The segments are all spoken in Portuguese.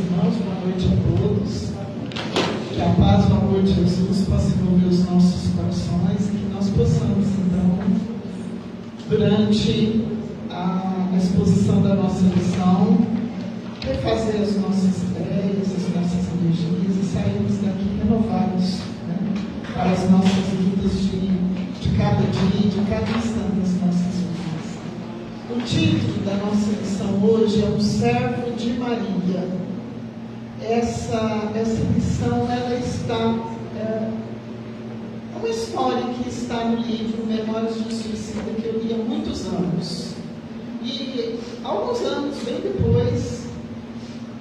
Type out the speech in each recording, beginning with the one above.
irmãos, boa noite a todos. Que a paz do amor de Jesus possa envolver os nossos corações e que nós possamos, então, durante a exposição da nossa lição, refazer as nossas ideias, as nossas energias e sairmos daqui renovados, né, para as nossas vidas de cada dia, de cada instante das nossas vidas. O título da nossa lição hoje é O Servo de Maria. Essa lição, ela está, é uma história que está no livro Memórias de um Suicida, que eu li há muitos anos. E, alguns anos, bem depois,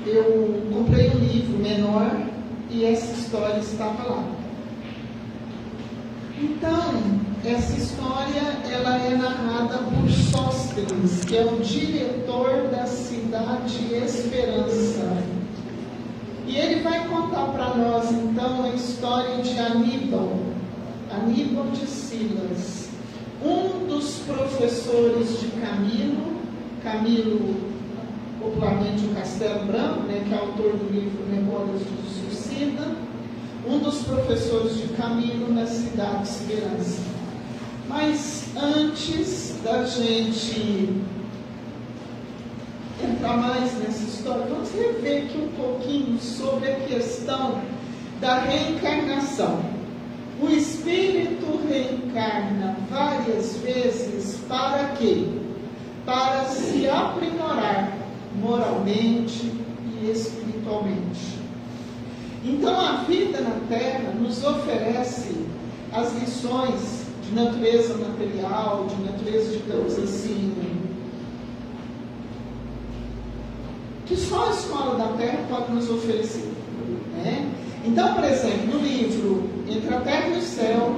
eu comprei um livro menor e essa história estava lá. Então, essa história, ela é narrada por Sóstenes, que é o diretor da cidade Esperança. E ele vai contar para nós, então, a história de Aníbal de Silas, um dos professores de Camilo, popularmente o Castelo Branco, né, que é autor do livro Memórias de um Suicida, um dos professores de Camilo na cidade Esperança. Mas antes da gente entrar mais nessa história, vamos rever aqui um pouquinho sobre a questão da reencarnação. O espírito reencarna várias vezes para quê? Para se aprimorar moralmente e espiritualmente. Então a vida na Terra nos oferece as lições de natureza material, de natureza, digamos assim, que só a escola da Terra pode nos oferecer, né? Então, por exemplo, no livro Entre a Terra e o Céu,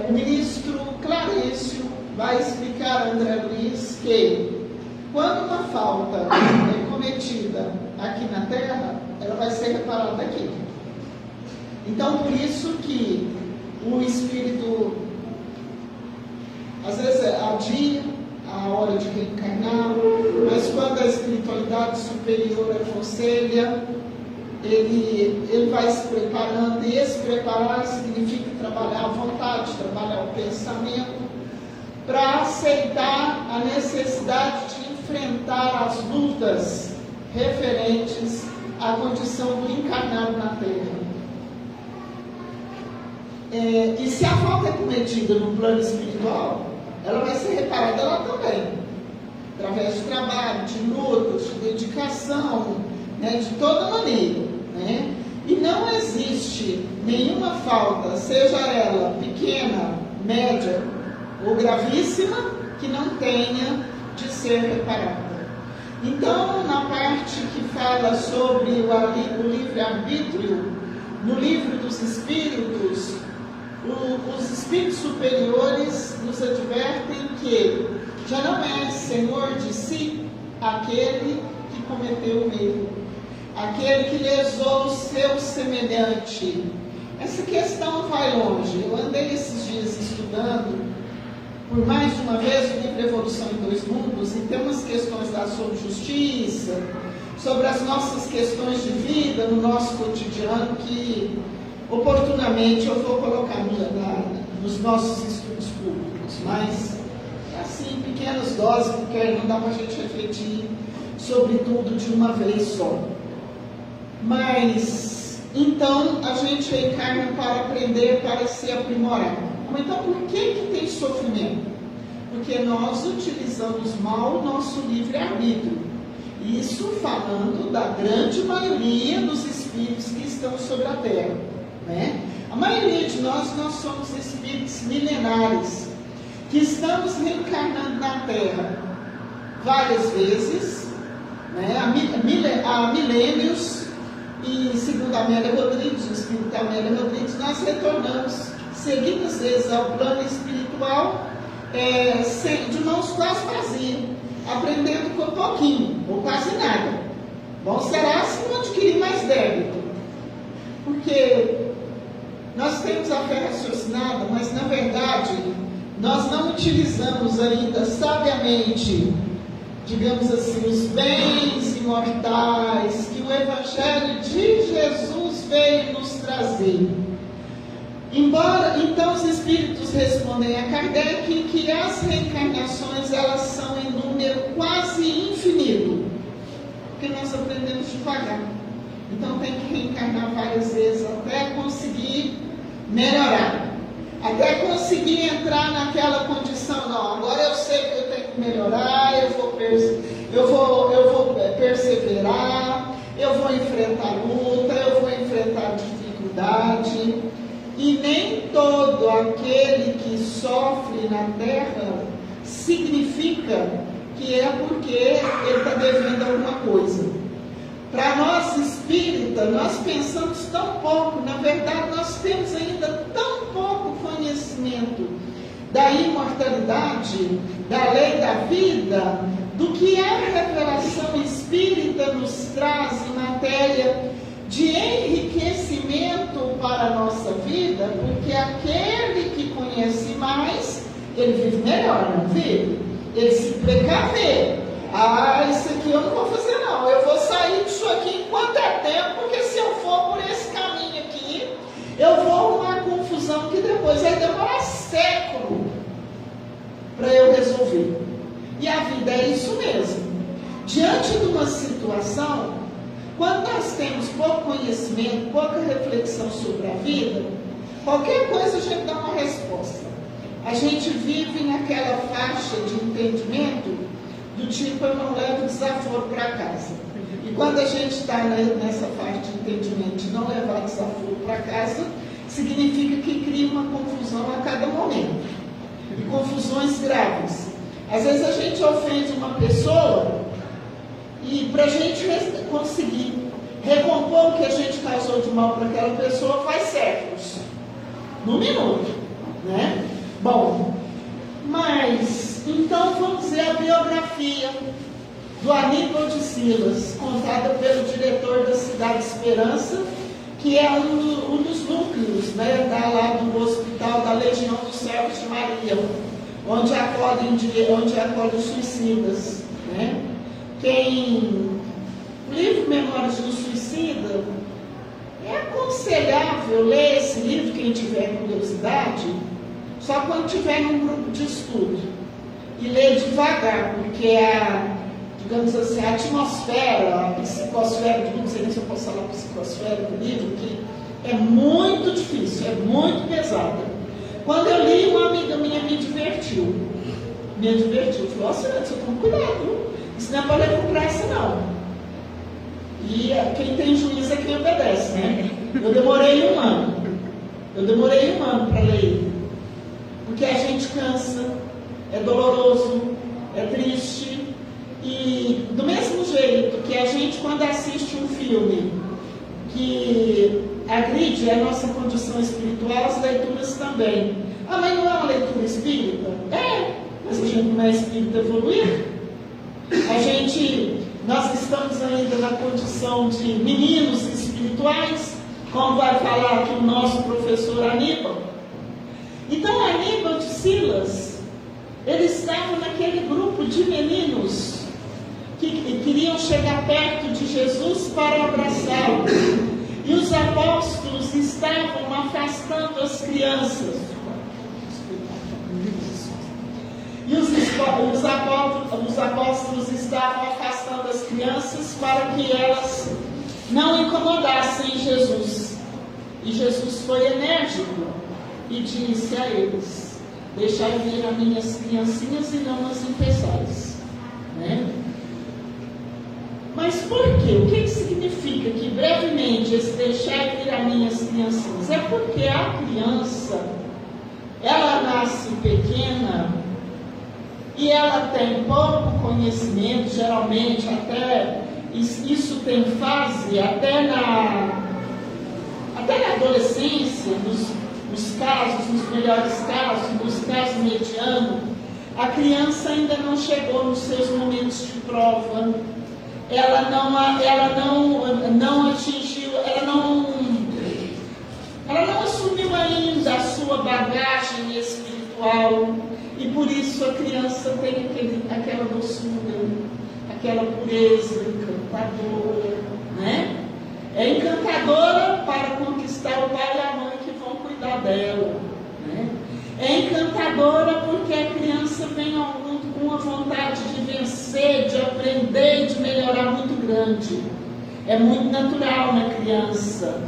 o ministro Clarício vai explicar a André Luiz que quando uma falta é cometida aqui na Terra, ela vai ser reparada aqui. Então, por isso que o espírito às vezes adia a hora de reencarnar, mas quando a espiritualidade superior aconselha, ele vai se preparando, e esse preparar significa trabalhar a vontade, trabalhar o pensamento, para aceitar a necessidade de enfrentar as lutas referentes à condição do encarnado na Terra. E se a falta é cometida no plano espiritual, ela vai ser reparada lá também, através de trabalho, de lutas, de dedicação, né, de toda maneira, né? E não existe nenhuma falta, seja ela pequena, média ou gravíssima, que não tenha de ser reparada. Então, na parte que fala sobre o livre-arbítrio, no livro dos Espíritos, os espíritos superiores nos advertem que já não é senhor de si aquele que cometeu o erro, aquele que lesou o seu semelhante. Essa questão vai longe. Eu andei esses dias estudando, por mais de uma vez, o livro Evolução em Dois Mundos, e tem umas questões lá sobre justiça, sobre as nossas questões de vida no nosso cotidiano, que oportunamente eu vou colocar nos nossos estudos públicos, mas assim, pequenas doses, porque não dá para a gente refletir sobre tudo de uma vez só. Mas, então, a gente reencarna para aprender, para se aprimorar. Então, por que tem sofrimento? Porque nós utilizamos mal o nosso livre-arbítrio. Isso falando da grande maioria dos espíritos que estão sobre a Terra, né? A maioria de nós somos espíritos milenares, que estamos reencarnando na Terra várias vezes, né? Há milênios, e segundo a Amélia Rodrigues, o espírito da Amélia Rodrigues, nós retornamos seguidas vezes ao plano espiritual, de mãos quase vazias, aprendendo com pouquinho, ou quase nada. Bom será se não adquirir mais débito, porque nós temos a fé raciocinada, mas na verdade nós não utilizamos ainda sabiamente, digamos assim, os bens imortais que o Evangelho trazer. Embora, então, os espíritos respondem a Kardec que as reencarnações, elas são em número quase infinito, porque nós aprendemos devagar. Então tem que reencarnar várias vezes até conseguir melhorar, até conseguir entrar naquela condição. Não, agora eu sei que eu tenho que melhorar, eu vou perseverar, eu vou enfrentar luta, eu vou enfrentar dificuldade. E nem todo aquele que sofre na terra significa que é porque ele está devendo alguma coisa. Para nós espíritas, nós pensamos tão pouco, na verdade nós temos ainda tão pouco conhecimento da imortalidade, da lei da vida, do que a revelação espírita nos traz em matéria de enriquecimento para a nossa vida, porque aquele que conhece mais, ele vive melhor, não vive? Ele se precaver. Ah, isso aqui eu não vou fazer não, eu vou sair disso aqui enquanto é tempo, porque se eu for por esse caminho aqui, eu vou arrumar confusão que depois vai demorar século para eu resolver. E a vida é isso mesmo. Diante de uma situação, quando nós temos pouco conhecimento, pouca reflexão sobre a vida, qualquer coisa a gente dá uma resposta. A gente vive naquela faixa de entendimento do tipo, eu não levo desaforo para casa. E quando a gente está nessa faixa de entendimento de não levar desaforo para casa, significa que cria uma confusão a cada momento. E confusões graves. Às vezes a gente ofende uma pessoa e para a gente conseguir recompor o que a gente causou de mal para aquela pessoa faz séculos, num minuto, né? Bom, mas então vamos ver a biografia do Aníbal de Silas, contada pelo diretor da Cidade Esperança, que é um dos núcleos, né, lá do hospital da Legião dos Servos de Maria, onde acolhem suicidas, né? O livro Memórias do Suicida, é aconselhável ler esse livro, quem tiver curiosidade, só quando tiver num grupo de estudo, e ler devagar, porque digamos assim, a atmosfera, a psicosfera, não sei nem se eu posso falar psicosfera do livro, que é muito difícil, é muito pesada. Quando eu li, uma amiga minha me divertiu, falou, você toma cuidado, isso não é para ler com pressa não. E quem tem juízo é quem obedece, né? Eu demorei um ano para ler, porque a gente cansa, é doloroso, é triste, e do mesmo jeito que a gente, quando assiste um filme que agride a nossa condição espiritual, as leituras também. Ah, mas não é uma leitura espírita? É, mas a gente não é espírita evoluído. Nós estamos ainda na condição de meninos espirituais, como vai falar aqui o nosso professor Aníbal. Então, Aníbal de Silas, ele estava naquele grupo de meninos que queriam chegar perto de Jesus para abraçá-lo. E os apóstolos estavam afastando as crianças. E os apóstolos estavam afastando as crianças para que elas não incomodassem Jesus. E Jesus foi enérgico e disse a eles: deixai vir as minhas criancinhas e não as impeçais. Né? Mas por quê? O que significa que brevemente esse deixai vir as minhas criancinhas? É porque a criança, ela nasce pequena e ela tem pouco conhecimento, geralmente até isso tem fase até na adolescência, nos casos, nos melhores casos, nos casos medianos, a criança ainda não chegou nos seus momentos de prova, ela não atingiu, ela não assumiu ainda a sua bagagem espiritual, e por isso a criança tem aquela doçura, aquela pureza encantadora, né? É encantadora para conquistar está o pai e a mãe que vão cuidar dela, né? É encantadora porque a criança vem ao mundo com uma vontade de vencer, de aprender, de melhorar muito grande. É muito natural na criança.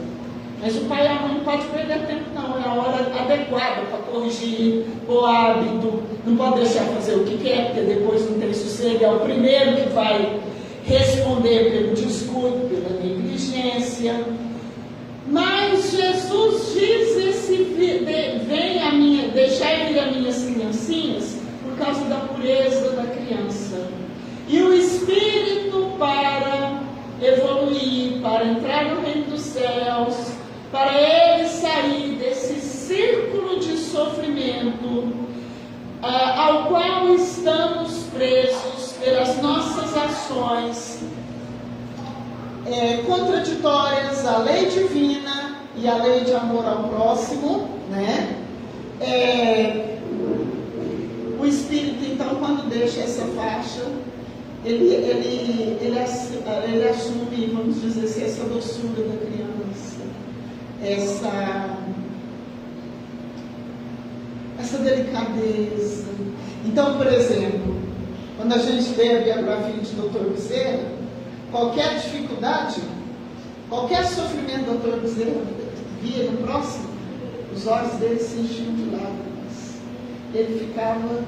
Mas o pai e a mãe não podem perder tempo, não. É a hora adequada para corrigir o hábito. Não pode deixar fazer o que quer, porque depois não tem sossego. É o primeiro que vai responder pelo descuido, pela negligência. Mas Jesus diz: deixai vir as minhas criancinhas, por causa da pureza da criança. E o Espírito para evoluir, para entrar no reino dos céus, para ele sair desse círculo de sofrimento ao qual estamos presos pelas nossas ações contraditórias à lei divina e à lei de amor ao próximo, né? O Espírito, então, quando deixa essa faixa, ele assume, vamos dizer assim, essa doçura da criança, essa delicadeza. Então, por exemplo, quando a gente lê a biografia de Dr. Bezerra, qualquer dificuldade, qualquer sofrimento do Dr. Bezerra via no próximo, os olhos dele se enchiam de lágrimas. Ele ficava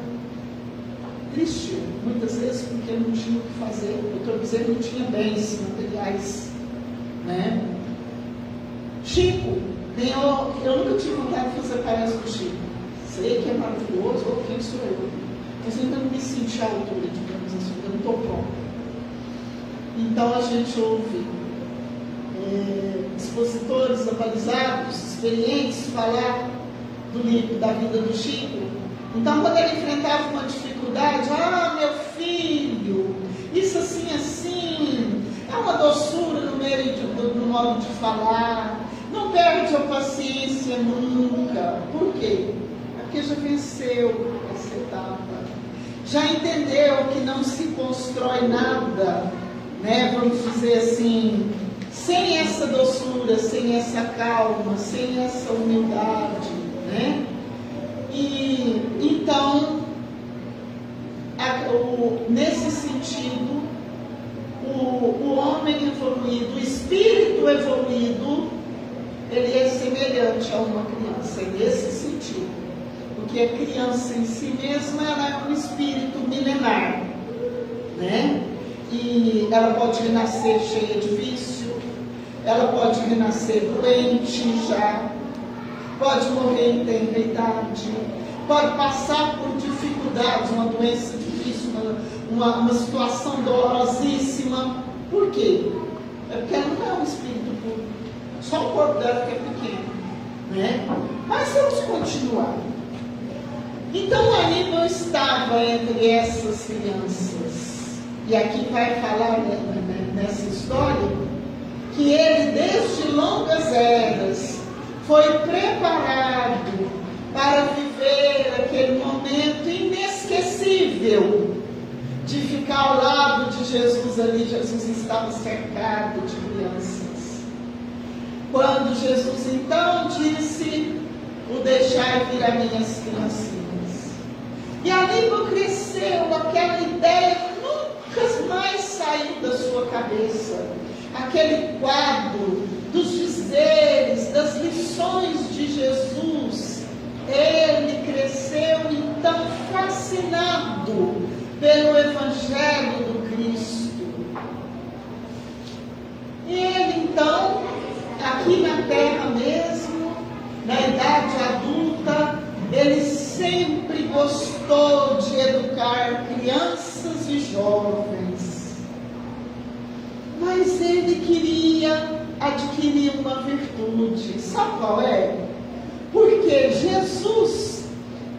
triste, muitas vezes, porque não tinha o que fazer. O Dr. Bezerra não tinha bens materiais, né? Chico ganhou. Eu nunca tive vontade de fazer palestra com o Chico. Sei que é maravilhoso, ou quem sou eu. Mas eu ainda não me senti à altura, digamos assim, eu não estou pronta. Então a gente ouve expositores abalizados, experientes, falar do livro, da vida do Chico. Então, quando ele enfrentava uma dificuldade, meu filho, isso assim, é uma doçura no modo de falar, não perde a paciência nunca. Por quê? Porque já venceu essa etapa, já entendeu que não se constrói nada, né? Vamos dizer assim, sem essa doçura, sem essa calma, sem essa humildade, né? E então, nesse sentido, o homem evoluído, o espírito evoluído, ele é semelhante a uma criança, nesse sentido. Porque a criança em si mesma, ela é um espírito milenar, né? E ela pode renascer cheia de vício, ela pode renascer doente já, pode morrer em tenra idade, pode passar por dificuldades, uma doença difícil, uma situação dolorosíssima. Por quê? É porque ela não é um espírito puro, só o corpo dela que é pequeno, né? Mas vamos continuar. Então o Aníbal estava entre essas crianças, e aqui vai falar, né, nessa história, que ele desde longas eras foi preparado para viver aquele momento inesquecível de ficar ao lado de Jesus ali. Jesus estava cercado de crianças. Quando Jesus então disse: o deixai vir a minhas criancinhas. E Aníbal cresceu, aquela ideia nunca mais saiu da sua cabeça. Aquele quadro dos dizeres, das lições de Jesus. Ele cresceu então fascinado pelo Evangelho do Cristo. E ele então, aqui na terra mesmo, na idade adulta, ele sempre gostou de educar crianças e jovens. Mas ele queria adquirir uma virtude. Sabe qual é? Porque Jesus,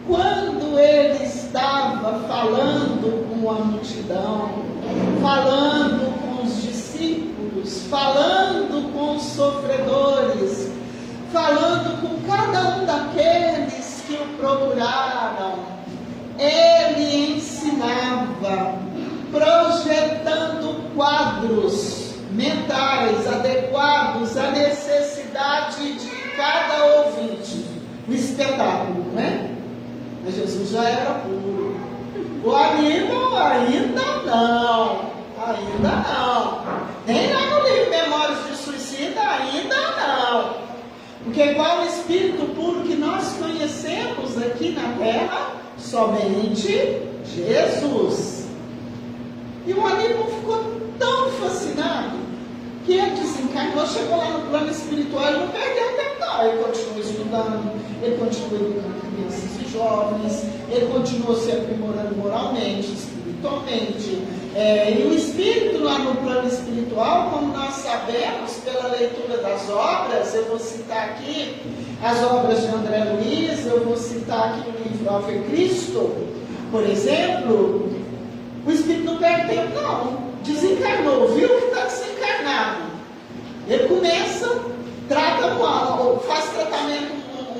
quando ele estava falando com a multidão, falando com os discípulos, falando com os sofredores, falando com cada um daqueles que o procuraram, ele ensinava, projetando quadros mentais adequados à necessidade de já era puro. O Aníbal ainda não. Nem lá no livro Memórias de Suicida ainda não. Porque qual o espírito puro que nós conhecemos aqui na terra? Somente Jesus. E o Aníbal ficou tão fascinado que ele desencarnou, chegou lá no plano espiritual e não perdeu tempo não. Ele continuou estudando, ele continuou educando crianças e jovens, ele continuou se aprimorando moralmente, espiritualmente. E o espírito lá no plano espiritual, como nós sabemos pela leitura das obras, eu vou citar aqui as obras de André Luiz, eu vou citar aqui o livro Ave Cristo, por exemplo. O espírito não perde tempo não, desencarnou, viu que está desencarnado, ele começa, faz tratamento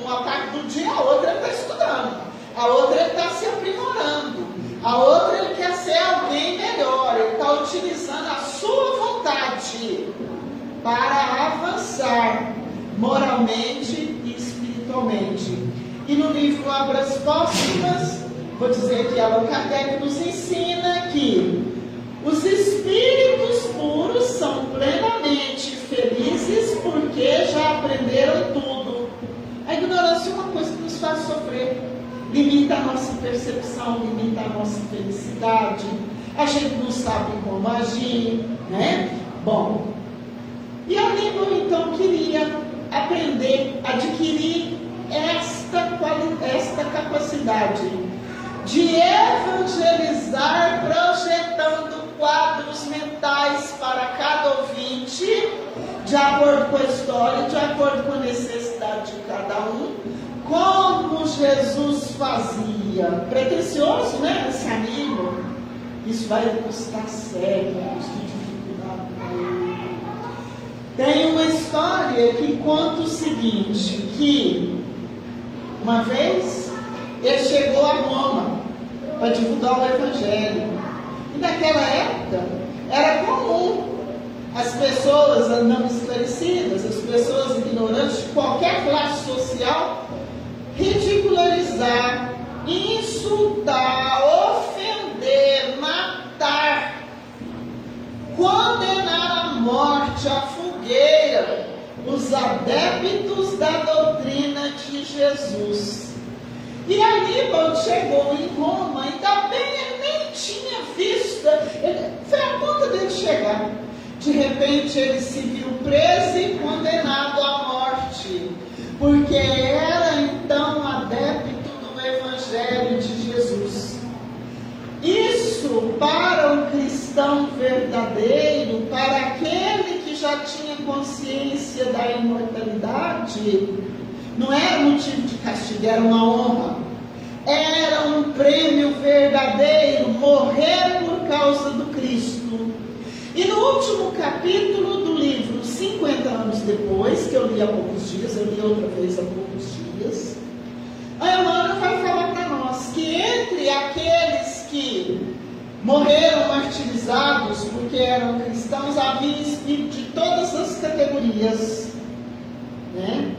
uma parte do dia, a outra ele está estudando, a outra ele está se aprimorando, a outra ele quer ser alguém melhor, ele está utilizando a sua vontade para avançar moralmente e espiritualmente. E no livro Obras Póstumas, vou dizer que Allan Kardec nos ensina que os espíritos puros são plenamente felizes porque já aprenderam tudo. A ignorância é uma coisa que nos faz sofrer, limita a nossa percepção, limita a nossa felicidade, a gente não sabe como agir, né? Bom, e Aníbal então queria aprender, adquirir esta capacidade de evangelizar, projetando quadros mentais para cada ouvinte, de acordo com a história, de acordo com a necessidade de cada um, como Jesus fazia. Pretencioso, né? Esse amigo, isso vai custar sério, vai custar dificuldade para ele. Tem uma história que conta o seguinte, que uma vez ele chegou a Roma para divulgar o Evangelho. E naquela época era comum as pessoas não esclarecidas, as pessoas ignorantes de qualquer classe social, ridicularizar, insultar, ofender, matar, condenar à morte, à fogueira, os adeptos da doutrina de Jesus. E Aníbal chegou em Roma, ainda bem ele nem tinha visto, foi a conta dele chegar. De repente ele se viu preso e condenado à morte, porque era então adepto do Evangelho de Jesus. Isso para o cristão verdadeiro, para aquele que já tinha consciência da imortalidade, não era motivo de castigo, era uma honra. Era um prêmio verdadeiro, morrer por causa do Cristo. E no último capítulo do livro, 50 anos depois, que eu li há poucos dias, eu li outra vez há poucos dias, a Emmanuel vai falar para nós que entre aqueles que morreram martirizados porque eram cristãos, havia espírito de todas as categorias, né?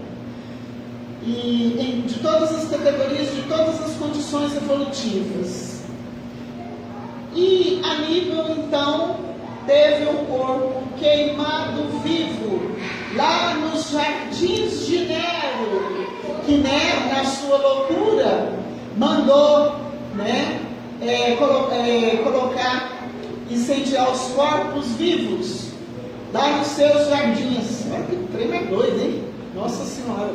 E de todas as categorias, de todas as condições evolutivas. E Aníbal então teve o corpo queimado vivo lá nos jardins de Nero, que Nero, na sua loucura, mandou, né, colocar, incendiar os corpos vivos lá nos seus jardins. Olha que trem é doido, hein? Nossa Senhora!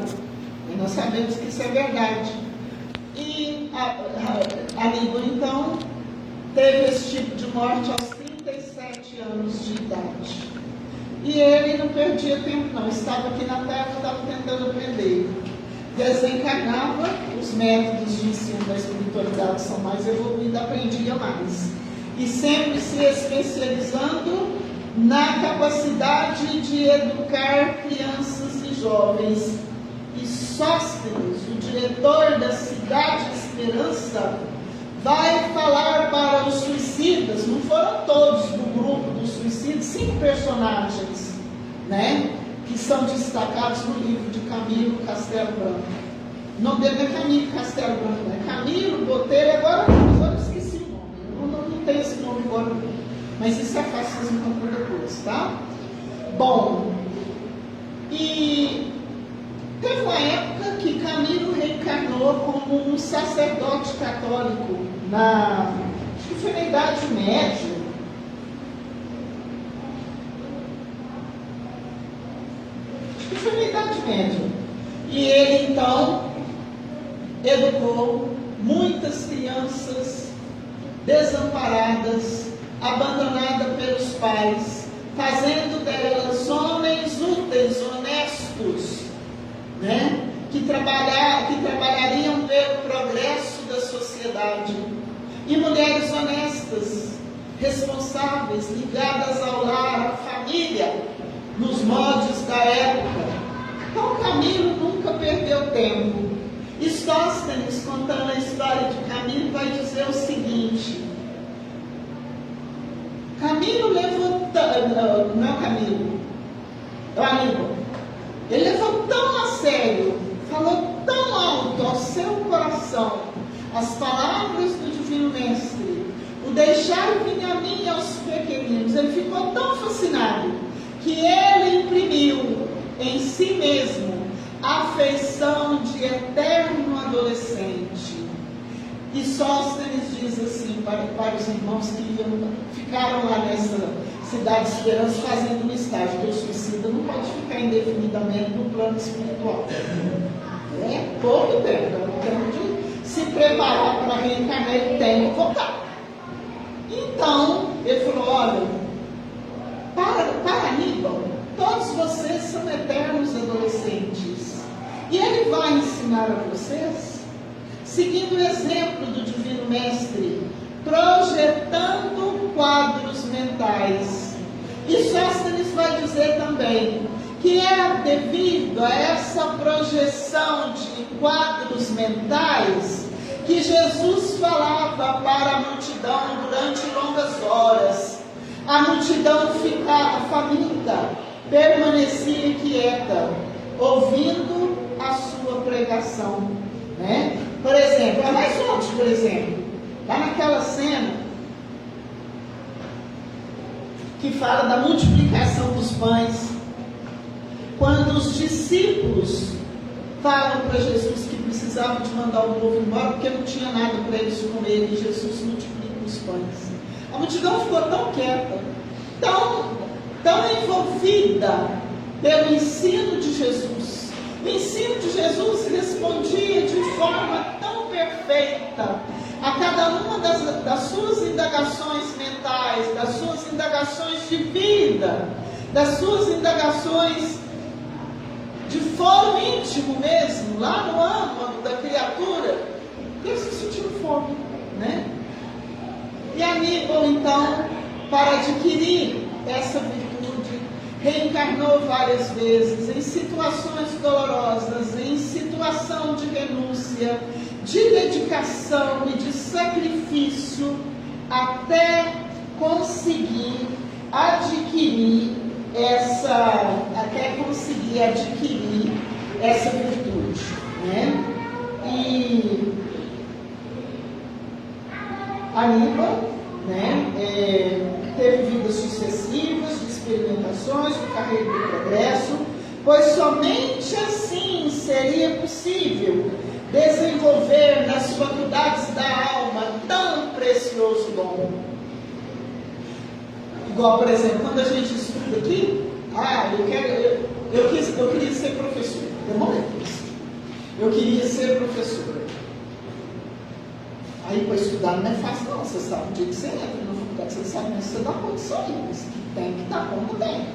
E nós sabemos que isso é verdade. E Aníbal então teve esse tipo de morte aos 37 anos de idade. E ele não perdia tempo não, estava aqui na Terra, estava tentando aprender. Desencarnava, os métodos de ensino da espiritualidade são mais evoluídos, aprendia mais. E sempre se especializando na capacidade de educar crianças e jovens. E Sóstenes, o diretor da Cidade Esperança, vai falar para os suicidas, não foram todos do grupo dos suicidas, 5 personagens, né, que são destacados no livro de Camilo Castelo Branco. O nome dele não é Camilo Castelo Branco, é Camilo Botelho, agora eu esqueci o nome. Eu não tenho esse nome agora, mas isso é fácil, vocês encontram depois, tá? Bom, e teve uma época que Camilo reencarnou como um sacerdote católico, acho que foi na Idade Média. Acho que foi na Idade Média. E ele então educou muitas crianças desamparadas, abandonadas pelos pais, fazendo delas homens úteis, honestos, né? que trabalhariam pelo progresso da sociedade, e mulheres honestas, responsáveis, ligadas ao lar, à família, nos moldes da época. Então Camilo nunca perdeu tempo. Sóstenes, contando a história de Camilo, vai dizer o seguinte: Camilo levou, não é Camilo, é o Aníbal. Ele levou tão a sério, falou tão alto ao seu coração as palavras do Divino Mestre, o deixar vir a mim e aos pequeninos. Ele ficou tão fascinado que ele imprimiu em si mesmo a afeição de eterno adolescente. E Sóstenes diz assim para os irmãos que ficaram lá nessa cidade de Esperança fazendo um estágio, que o suicida não pode ficar indefinidamente no plano espiritual. É pouco tempo, é um tempo de se preparar para reencarnar, ele tem que voltar. Então, ele falou: olha, para Aníbal, todos vocês são eternos adolescentes. E ele vai ensinar a vocês, seguindo o exemplo do Divino Mestre, projetando quadros mentais. E Sóstenes vai dizer também que é devido a essa projeção de quadros mentais que Jesus falava para a multidão durante longas horas. A multidão ficava faminta, permanecia quieta, ouvindo a sua pregação, né? Por exemplo, é mais onde, por exemplo, lá naquela cena que fala da multiplicação dos pães, quando os discípulos falam para Jesus que precisavam de mandar o povo embora porque não tinha nada para eles comerem, e Jesus multiplica os pães. A multidão ficou tão quieta, tão envolvida pelo ensino de Jesus. O ensino de Jesus respondia de forma tão perfeita a cada uma das suas indagações mentais, das suas indagações de vida, das suas indagações de foro íntimo mesmo, lá no âmago da criatura, que eles se sentiram fome, né? E Aníbal, então, para adquirir essa virtude, reencarnou várias vezes em situações dolorosas, em situação de renúncia, de dedicação e de sacrifício, até conseguir adquirir essa virtude, né? E Aníbal, né, teve vidas sucessivas de experimentações do carreiro do progresso, pois somente assim seria possível desenvolver nas faculdades da alma tão precioso dom. Igual, por exemplo, quando a gente estuda aqui, eu queria ser professor. Demorei por isso. Eu queria ser professora. Aí para estudar não é fácil não, você sabe o dia que você entra na faculdade, você sabe que você dá condição aí, mas tem que estar como tem.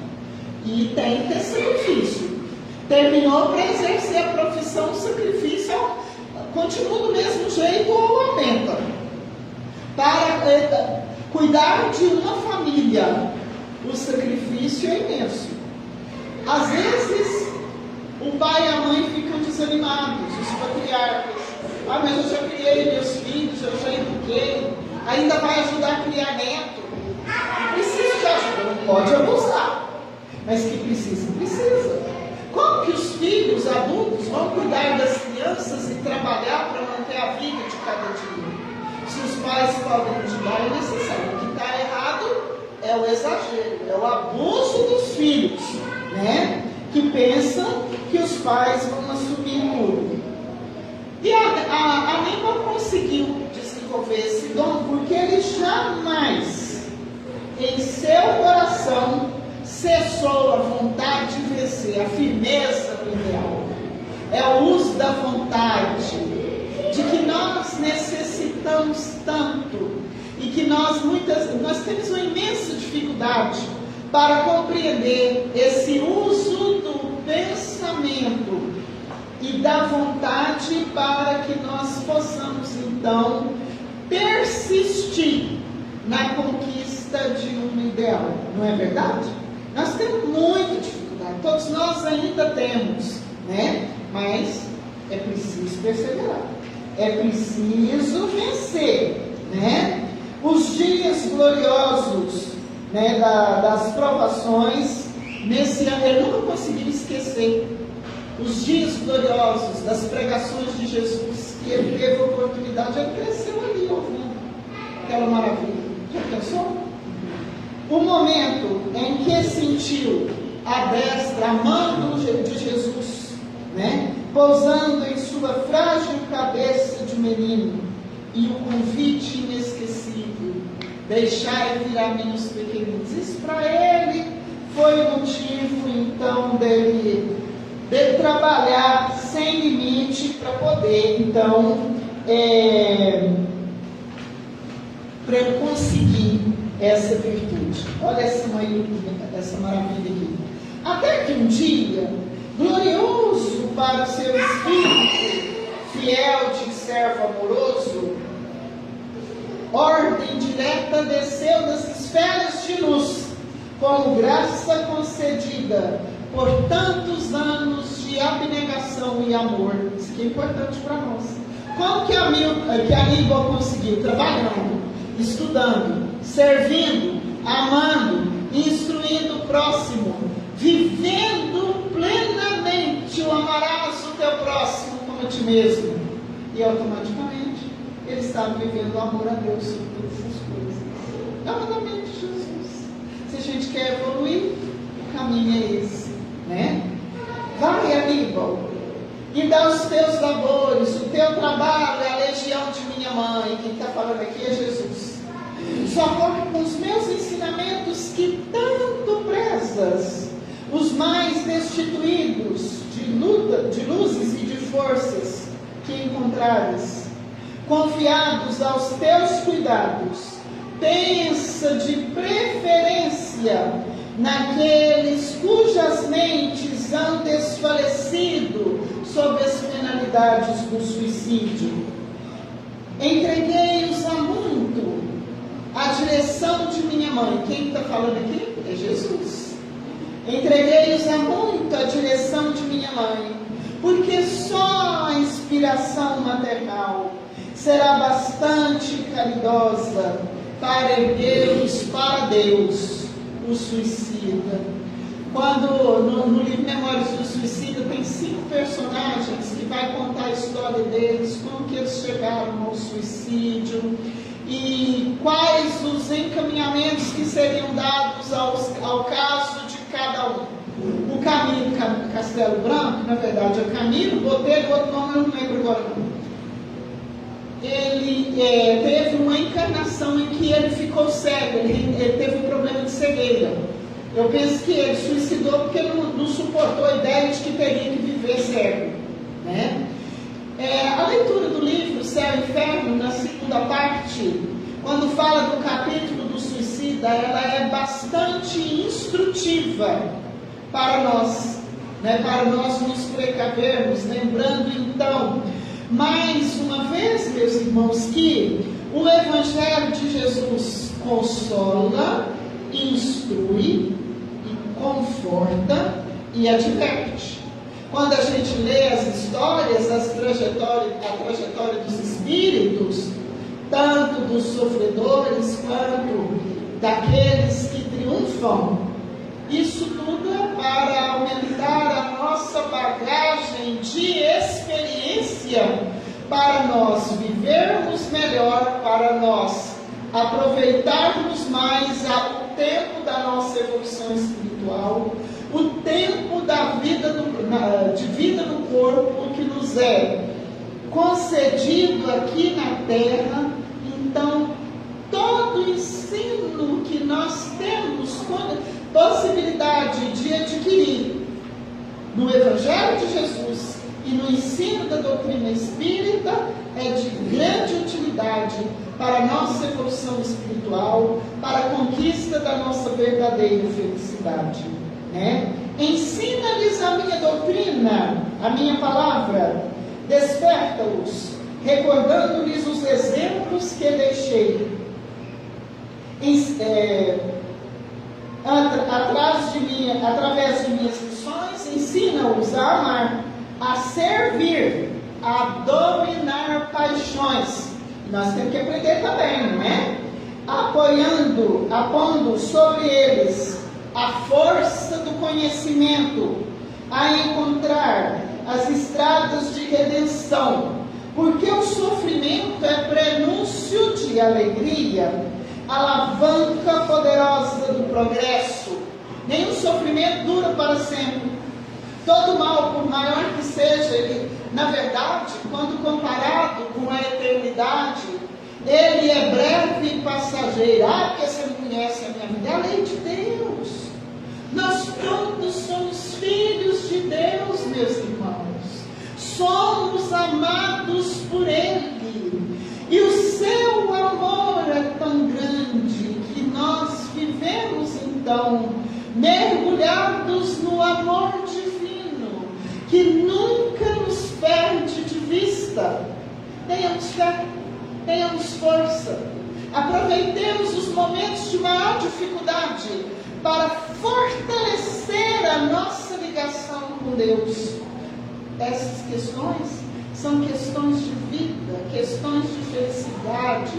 E tem que ter sacrifício. Terminou para exercer a profissão, o sacrifício continua do mesmo jeito ou aumenta. Para cuidar de uma família, o sacrifício é imenso. Às vezes, o pai e a mãe ficam desanimados, os patriarcas. Mas eu já criei meus filhos, eu já eduquei, ainda vai ajudar a criar neto. Precisa de ajuda, não pode abusar, mas que precisa. Como que os filhos adultos vão cuidar das crianças crianças e trabalhar para manter a vida de cada dia. Se os pais podem ajudar, é necessário. O que está errado é o exagero, é o abuso dos filhos, né? Que pensam que os pais vão assumir tudo. E a Aníbal conseguiu desenvolver esse dom porque ele jamais, em seu coração, cessou a vontade de vencer, a firmeza no ideal. É o uso da vontade, de que nós necessitamos tanto e que nós temos uma imensa dificuldade para compreender esse uso do pensamento e da vontade para que nós possamos então persistir na conquista de um ideal, não é verdade? Nós temos muita dificuldade, todos nós ainda temos, né? Mas é preciso perseverar, é preciso vencer, né? Os dias gloriosos, né, das provações, nesse ano eu nunca consegui esquecer os dias gloriosos das pregações de Jesus, que ele teve a oportunidade, ele cresceu ali ouvindo aquela maravilha. Já pensou? O momento em que sentiu a destra, a mão de Jesus, né, pousando em sua frágil cabeça de menino, e o convite inesquecível: deixai vir a mim os pequeninos. Isso para ele foi o motivo então dele trabalhar sem limite para poder então para ele conseguir essa virtude. Olha essa maravilha aqui. Até que um dia, glorioso para o seu espírito, fiel de servo amoroso, ordem direta desceu das esferas de luz, como graça concedida por tantos anos de abnegação e amor. Isso aqui é importante para nós. Como que Aníbal conseguiu? Trabalhando, estudando, servindo, amando, instruindo o próximo, vivendo plenamente o amarás o teu próximo como a ti mesmo. E automaticamente ele estava vivendo o amor a Deus sobre todas as coisas. Novamente, Jesus. Se a gente quer evoluir, o caminho é esse, né? Vai, Aníbal, e dá os teus labores, o teu trabalho é a legião de minha mãe. Quem está falando aqui é Jesus. Socorre com os meus ensinamentos que tanto prezas os mais destituídos de luzes e de forças que encontrares, confiados aos teus cuidados. Pensa de preferência naqueles cujas mentes han desfalecido sob as penalidades do suicídio. Entreguei-os a muito a direção de minha mãe. Quem está falando aqui? É Jesus. Entreguei-os a muito a direção de minha mãe, porque só a inspiração maternal será bastante caridosa para erguer-os para Deus, o suicida. Quando no livro Memórias do Suicida tem 5 personagens que vai contar a história deles, como que eles chegaram ao suicídio e quais os encaminhamentos que seriam dados ao caso de cada um. O Camilo Castelo Branco, na verdade é Camilo Botelho, outro nome eu não lembro agora não. Ele teve uma encarnação em que ele ficou cego, ele teve um problema de cegueira. Eu penso que ele suicidou porque não suportou a ideia de que teria que viver cego, né? A leitura do livro Céu e Inferno, na segunda parte, quando fala do capítulo do suicida, ela é bastante instrutiva para nós, né? Para nós nos precavermos, lembrando então, mais uma vez, meus irmãos, que o Evangelho de Jesus consola, instrui, conforta e adverte. Quando a gente lê as histórias, a trajetória dos espíritos, tanto dos sofredores quanto daqueles que triunfam, isso tudo é para aumentar a nossa bagagem de experiência para nós vivermos melhor, para nós aproveitarmos mais o tempo da nossa evolução espiritual, o tempo da vida de vida no corpo que nos é concedido aqui na terra. Então, todo o ensino que nós temos possibilidade de adquirir no Evangelho de Jesus e no ensino da doutrina espírita é de grande utilidade para a nossa evolução espiritual, para a conquista da nossa verdadeira felicidade, né? Ensina-lhes a minha doutrina, a minha palavra, desperta-os, recordando-lhes os exemplos que deixei através de minhas lições. Ensina-os a amar, a servir, a dominar paixões. Nós temos que aprender também, né? Apondo sobre eles a força do conhecimento, a encontrar as estradas de redenção, porque o sofrimento é prenúncio de alegria, alavanca poderosa do progresso. Nenhum sofrimento dura para sempre. Todo mal, por maior que seja, ele, na verdade, quando comparado com a eternidade, ele é breve e passageiro. Porque você não conhece a minha vida, é a lei de Deus. Nós todos somos filhos de Deus, meus irmãos. Somos amados por Ele. E o seu amor é tão grande que nós vivemos, então, mergulhados no amor divino, que nunca nos perde de vista. Tenhamos fé, tenhamos força, aproveitemos os momentos de maior dificuldade para fortalecer a nossa ligação com Deus. Essas questões são questões de vida, questões de felicidade,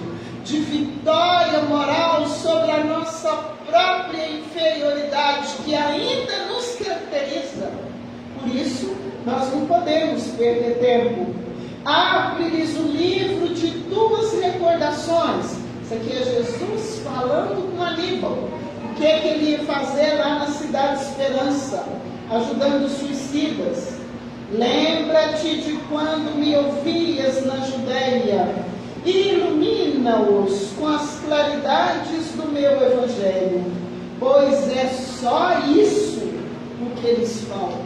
de vitória moral sobre a nossa própria inferioridade, que ainda nos caracteriza. Por isso, nós não podemos perder tempo. Abre-lhes o livro de tuas recordações. Isso aqui é Jesus falando com Aníbal. O que ele ia fazer lá na cidade de Esperança, ajudando os suicidas. Lembra-te de quando me ouvias na Judéia, e ilumina-os com as claridades do meu Evangelho, pois é só isso o que eles faltam.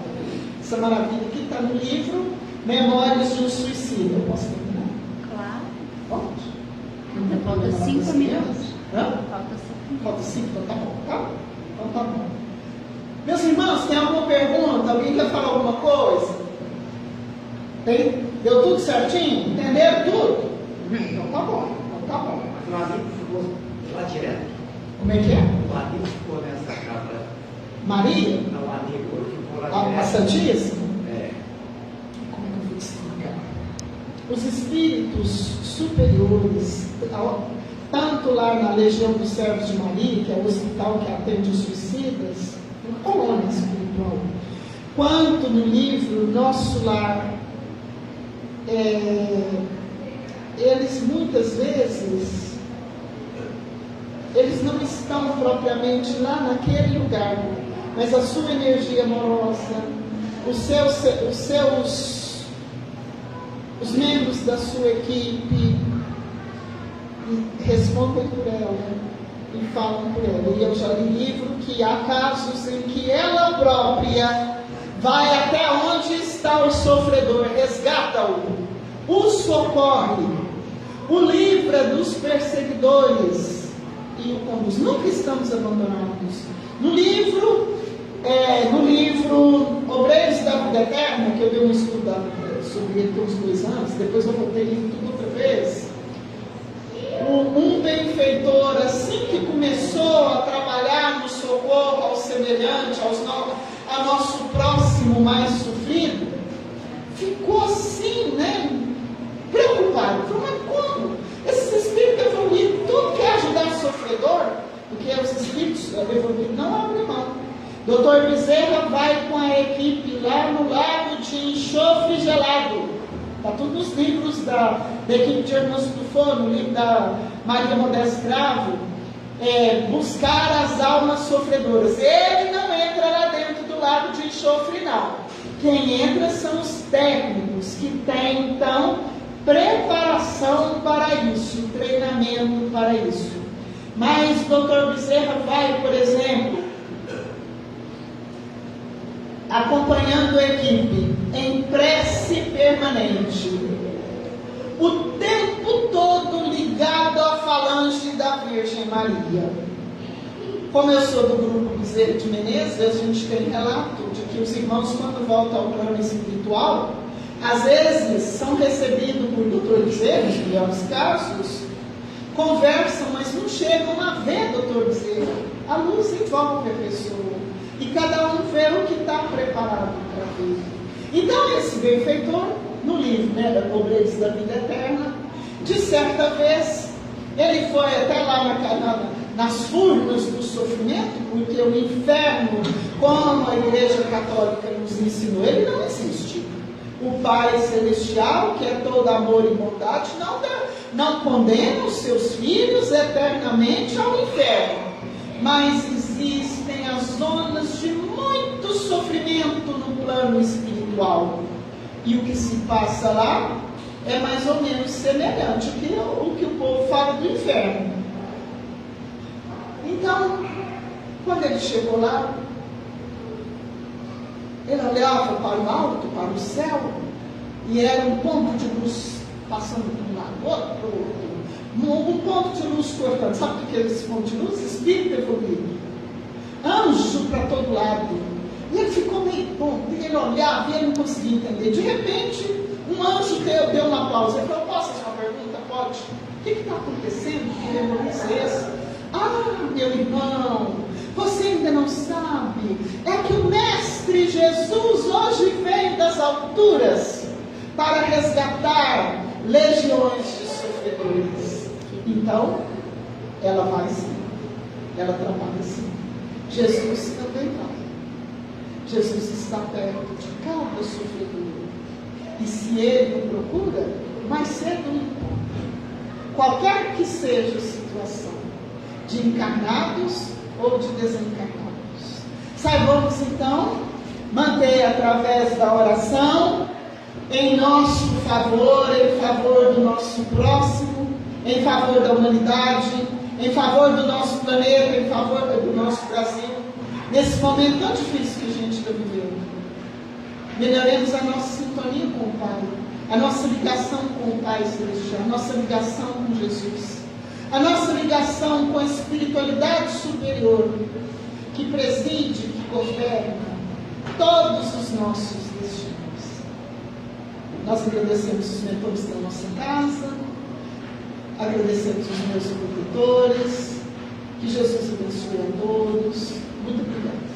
Essa maravilha que está no livro Memórias de um Suicida. Eu posso terminar? Claro. Pode? Falta 5 minutos. Hã? Falta 5, então tá bom, tá? Então tá bom. Meus irmãos, tem alguma pergunta? Alguém quer falar alguma coisa? Tem? Deu tudo certinho? Entenderam tudo? Então tá bom, então tá bom. Mas o amigo ficou lá direto. Como é que é? O amigo ficou nessa cabra. Maria? Não, o amigo ficou lá direto. A Santíssima? É. Como é que eu vou explicar? Os espíritos superiores, tanto lá na Legião dos Servos de Maria, que é o hospital que atende os suicidas, uma colônia espiritual, quanto no livro Nosso Lar, eles muitas vezes, eles não estão propriamente lá naquele lugar, mas a sua energia amorosa, os membros da sua equipe respondem por ela e falam por ela. E eu já li livro que há casos em que ela própria vai até onde está o sofredor, resgata-o, o socorre, o livra dos perseguidores e o conduz. Nunca estamos abandonados. No livro Obreiros da Vida Eterna, que eu dei um estudo sobre ele por uns 2 anos, depois eu voltei lindo tudo outra vez. Um benfeitor, assim que começou a trabalhar no socorro ao semelhante, ao nosso próximo mais sofrido, ficou assim, né, preocupado. Falou, mas como? Esses espíritos evoluídos, tudo quer ajudar o sofredor, porque os espíritos evoluídos não abrem mão. Dr. Bezerra vai com a equipe lá no lago de enxofre gelado, Está tudo nos livros da equipe de Irmãos do Fogo, no livro da Maria Modesta Cravo, buscar as almas sofredoras. Ele não entra lá dentro do lago de enxofre, não. Quem entra são os técnicos, que têm, então, preparação para isso, treinamento para isso. Mas o Dr. Bezerra vai, por exemplo, acompanhando a equipe em prece permanente, o tempo todo ligado à falange da Virgem Maria. Como eu sou do grupo Bezerra de Menezes, a gente tem relato de que os irmãos, quando voltam ao plano espiritual, às vezes são recebidos por Dr. Bezerra, em melhores casos, conversam, mas não chegam a ver Dr. Bezerra. A luz envolve a pessoa e cada um vê o que está preparado para ver. Então, esse benfeitor, no livro, Obreiros da Vida Eterna, de certa vez, ele foi até lá nas furnas do sofrimento, porque o inferno, como a Igreja Católica nos ensinou, ele não existe. O Pai Celestial, que é todo amor e bondade, não condena os seus filhos eternamente ao inferno. Mas existem as zonas de muito sofrimento no plano espiritual. E o que se passa lá é mais ou menos semelhante ao que o povo fala do inferno. Então, quando ele chegou lá, ele olhava para o alto, para o céu, e era um ponto de luz passando de um lado, outro para o outro. Um ponto de luz cortando. Sabe o que é esse ponto de luz? Espírito evoluído. Anjo para todo lado. E ele ficou meio tonto. E ele olhava e ele não conseguia entender. De repente, um anjo deu uma pausa. Ele falou: posso fazer uma pergunta? Pode. O que está acontecendo? Que revolução é essa? Ah, meu irmão, você ainda não sabe. É que o Mestre Jesus hoje veio das alturas para resgatar legiões de sofredores. Então, ela vai sim. Ela trabalha sim. Jesus também vai. Jesus está perto de cada sofredor. E se ele o procura, mais cedo o encontra. Qualquer que seja a situação, de encarnados ou de desencarnados. Saibamos então manter através da oração em nosso favor, em favor do nosso próximo, em favor da humanidade, em favor do nosso planeta, em favor do nosso Brasil, nesse momento tão difícil que a gente está vivendo. Melhoremos a nossa sintonia com o Pai, a nossa ligação com o Pai Celestial, a nossa ligação com Jesus, a nossa ligação com a espiritualidade superior, que preside, que governa todos os nossos destinos. Nós agradecemos os mentores da nossa casa, agradecemos os meus protetores, que Jesus abençoe a todos. Muito obrigada.